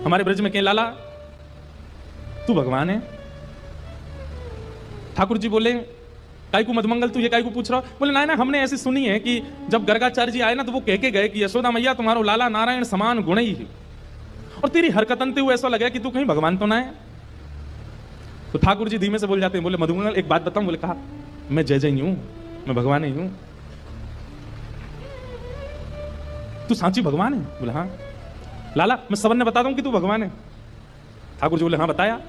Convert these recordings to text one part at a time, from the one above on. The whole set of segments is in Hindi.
हमारे ब्रज में के लाला तू भगवान है। ठाकुर जी बोले काय को मधुमंगल तू ये काय को पूछ रहा? बोले ना हमने ऐसी सुनी है कि जब गर्गाचार्य जी आए ना तो वो कह के गए कि यशोदा मैया तुम्हारो लाला नारायण समान गुण ही है, और तेरी हरकतन हुए ऐसा लगा कि तू कहीं भगवान तो ना है। तो ठाकुर जी धीमे से बोल जाते हैं, बोले मधुमंगल एक बात बताऊं? बोले कहा मैं जय जय हूं, मैं भगवान ही हूं। तू सांची भगवान है? बोले हाँ। लाला मैं सबन ने बता दूं कि तू भगवान है? ठाकुर जी बोले हाँ बताया।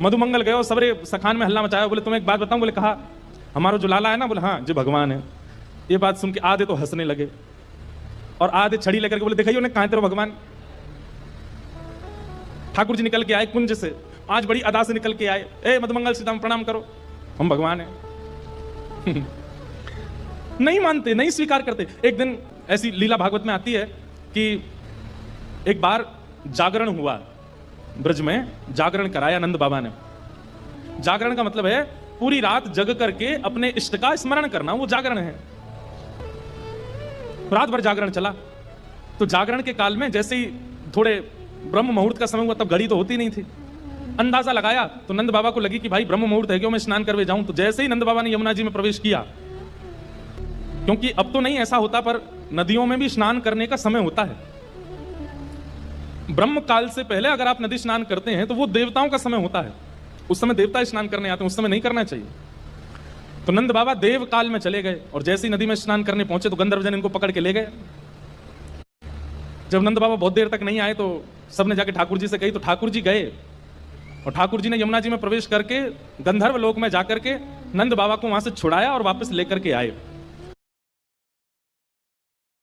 मधुमंगल गए और सबरे सखान में हल्ला मचाया। बोले तुम्हें एक बात बताऊं? बोले कहा हमारा जो लाला है ना, बोले हाँ जी भगवान है। ये बात सुन के आधे तो हंसने लगे और आधे छड़ी लेकर के बोले दिखाइए उन्हें कहां तेरा भगवान। ठाकुर जी निकल के आए कुंज से, आज बड़ी अदा से निकल के आए, ए मधुमंगल सीता प्रणाम करो, हम भगवान हैं। नहीं मानते, नहीं स्वीकार करते। एक दिन ऐसी लीला भागवत में आती है कि एक बार जागरण हुआ ब्रज में, जागरण कराया नंद बाबा ने। जागरण का मतलब है पूरी रात जग करके अपने इष्ट का स्मरण करना, वो जागरण है। रात भर जागरण चला। तो जागरण के काल में जैसे ही थोड़े ब्रह्म मुहूर्त का समय हुआ, तब घड़ी तो होती नहीं थी, अंदाजा लगाया तो नंद बाबा को लगी कि भाई ब्रह्म मुहूर्त है, क्यों मैं स्नान करवे जाऊं। तो जैसे ही नंद बाबा ने यमुना जी में प्रवेश किया, क्योंकि अब तो नहीं ऐसा होता पर नदियों में भी स्नान करने का समय होता है। ब्रह्म काल से पहले अगर आप नदी स्नान करते हैं तो वो देवताओं का समय होता है, उस समय देवता स्नान करने आते हैं, उस समय नहीं करना चाहिए। तो नंद बाबा देव काल में चले गए और जैसे ही नदी में स्नान करने पहुंचे तो गंधर्वजन इनको पकड़ के ले गए। जब नंद बाबा बहुत देर तक नहीं आए तो सबने जाके ठाकुर जी से कही, तो ठाकुर जी गए और ठाकुर जी ने यमुना जी में प्रवेश करके गंधर्व लोक में जाकर के नंद बाबा को वहां से छुड़ाया और वापस लेकर के आए।